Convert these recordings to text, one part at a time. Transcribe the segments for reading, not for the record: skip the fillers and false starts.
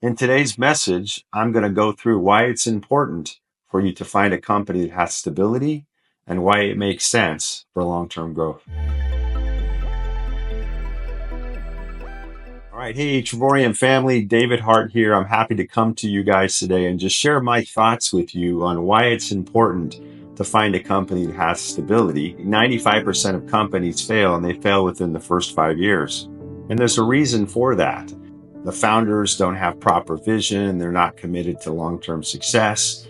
In today's message, I'm going to go through why it's important for you to find a company that has stability and why it makes sense for long-term growth. All right. Hey, Travorium family, David Hart here. I'm happy to come to you guys today and just share my thoughts with you on why it's important to find a company that has stability. 95% of companies fail, and they fail within the first 5 years. And there's a reason for that. The founders don't have proper vision. They're not committed to long-term success.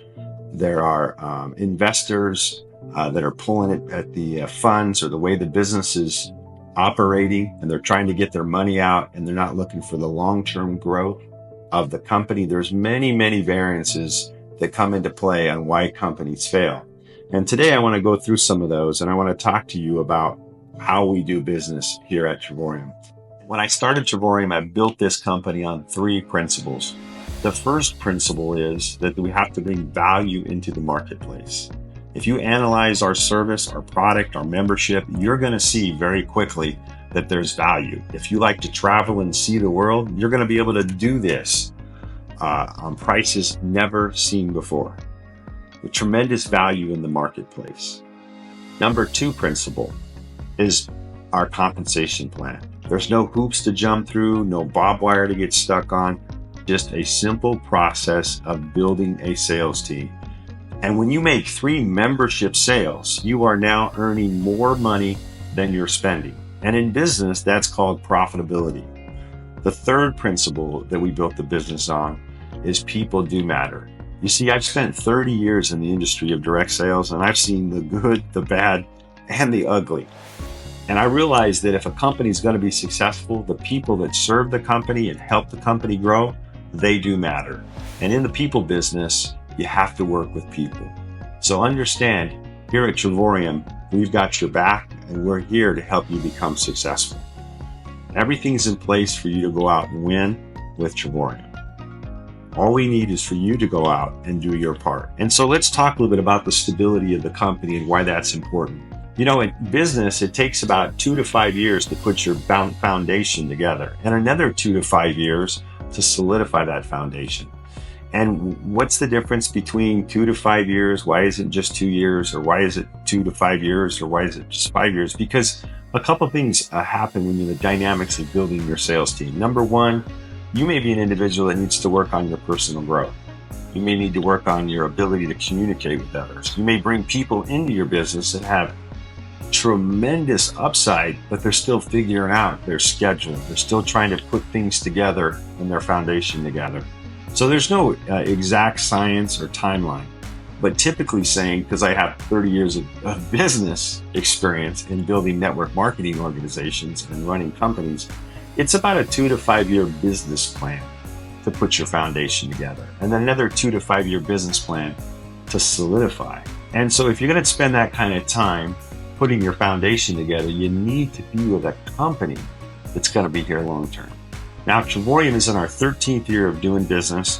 There are investors that are pulling it at the funds or the way the business is operating, and they're trying to get their money out, and they're not looking for the long-term growth of the company. There's many variances that come into play on why companies fail. And today I want to go through some of those, and I want to talk to you about how we do business here at Travorium. When I started Travorium, I built this company on 3 principles. The first principle is that we have to bring value into the marketplace. If you analyze our service, our product, our membership, you're going to see very quickly that there's value. If you like to travel and see the world, you're going to be able to do this on prices never seen before, with tremendous value in the marketplace. Number 2 principle is our compensation plan. There's no hoops to jump through, no barbed wire to get stuck on, just a simple process of building a sales team. And when you make 3 membership sales, you are now earning more money than you're spending. And in business, that's called profitability. The third principle that we built the business on is people do matter. You see, I've spent 30 years in the industry of direct sales, and I've seen the good, the bad, and the ugly. And I realized that if a company is going to be successful, the people that serve the company and help the company grow, they do matter. And in the people business, you have to work with people. So understand, here at Travorium, we've got your back, and we're here to help you become successful. Everything's in place for you to go out and win with Travorium. All we need is for you to go out and do your part. And so let's talk a little bit about the stability of the company and why that's important. You know, in business, it takes about 2 to 5 years to put your foundation together, and another 2 to 5 years to solidify that foundation. And what's the difference between 2 to 5 years? Why isn't it just 2 years? Or why is it 2 to 5 years? Or why is it just 5 years? Because a couple of things happen when you're in the dynamics of building your sales team. Number 1, you may be an individual that needs to work on your personal growth. You may need to work on your ability to communicate with others. You may bring people into your business that have tremendous upside, but they're still figuring out their schedule. They're still trying to put things together and their foundation together. So there's no exact science or timeline, but typically saying, because I have 30 years of business experience in building network marketing organizations and running companies, it's about a 2 to 5 year business plan to put your foundation together, and then another 2 to 5 year business plan to solidify. And so if you're going to spend that kind of time putting your foundation together, you need to be with a company that's going to be here long term. Now, Travorium is in our 13th year of doing business.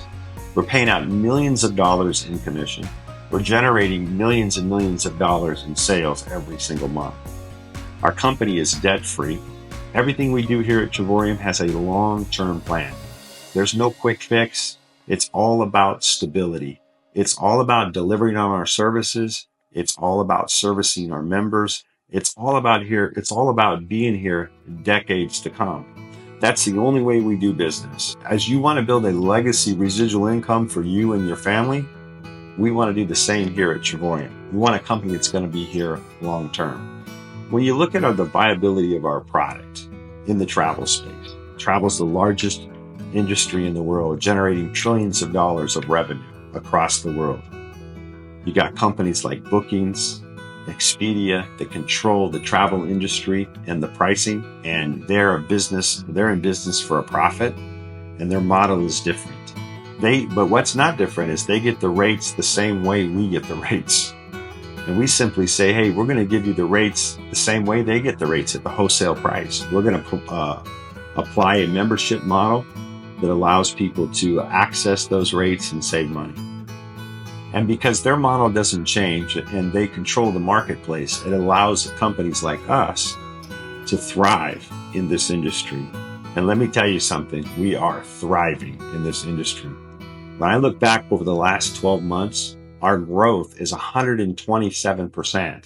We're paying out millions of dollars in commission. We're generating millions and millions of dollars in sales every single month. Our company is debt-free. Everything we do here at Travorium has a long-term plan. There's no quick fix. It's all about stability. It's all about delivering on our services. It's all about servicing our members. It's all about being here decades to come. That's the only way we do business. As you want to build a legacy residual income for you and your family, we want to do the same here at Travorium. We want a company that's going to be here long term. When you look at the viability of our product in the travel space, travel is the largest industry in the world, generating trillions of dollars of revenue across the world. You got companies like Bookings, Expedia that control the travel industry and the pricing, and they're in business for a profit, and their model is different. But what's not different is they get the rates the same way we get the rates. And we simply say, hey, we're going to give you the rates the same way they get the rates at the wholesale price. We're going to apply a membership model that allows people to access those rates and save money. And because their model doesn't change and they control the marketplace, it allows companies like us to thrive in this industry And let me tell you something, we are thriving in this industry. When I look back over the last 12 months, our growth is 127%.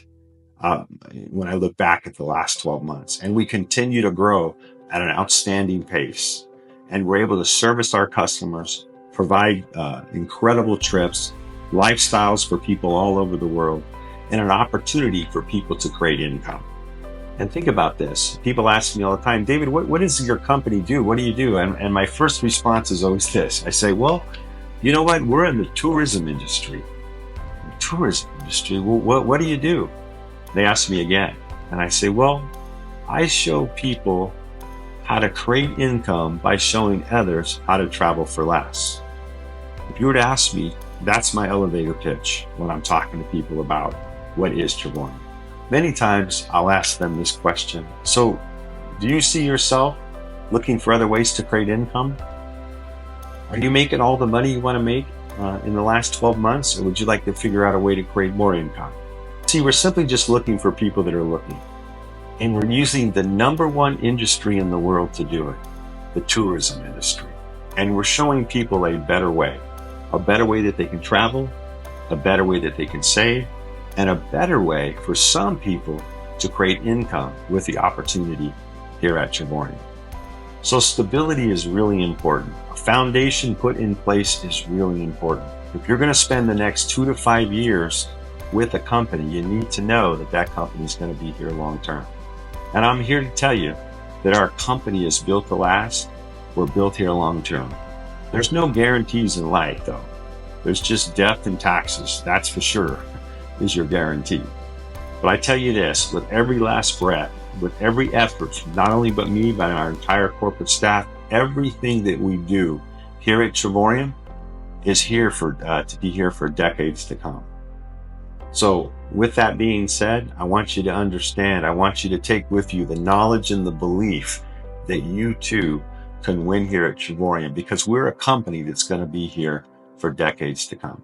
When I look back at the last 12 months, and we continue to grow at an outstanding pace, and we're able to service our customers, provide incredible trips, lifestyles for people all over the world, and an opportunity for people to create income. And think about this. People ask me all the time, David, what does your company do? What do you do? And my first response is always this. I say, well, you know what? We're in the tourism industry. Tourism industry? Well, what do you do? They ask me again. And I say, well, I show people how to create income by showing others how to travel for less. If you were to ask me, that's my elevator pitch when I'm talking to people about what is Travorium. Many times I'll ask them this question. So do you see yourself looking for other ways to create income? Are you making all the money you want to make in the last 12 months? Or would you like to figure out a way to create more income? See, we're simply just looking for people that are looking. And we're using the #1 industry in the world to do it, the tourism industry. And we're showing people a better way that they can travel, a better way that they can save, and a better way for some people to create income with the opportunity here at Travorium. So stability is really important. A foundation put in place is really important. If you're going to spend the next 2 to 5 years with a company, you need to know that that company is going to be here long term. And I'm here to tell you that our company is built to last. We're built here long term. There's no guarantees in life, though. There's just death and taxes. That's for sure is your guarantee. But I tell you this, with every last breath, with every effort, not only but me, but our entire corporate staff, everything that we do here at Travorium is here to be here for decades to come. So with that being said, I want you to understand, I want you to take with you the knowledge and the belief that you too can win here at Travorium, because we're a company that's going to be here for decades to come.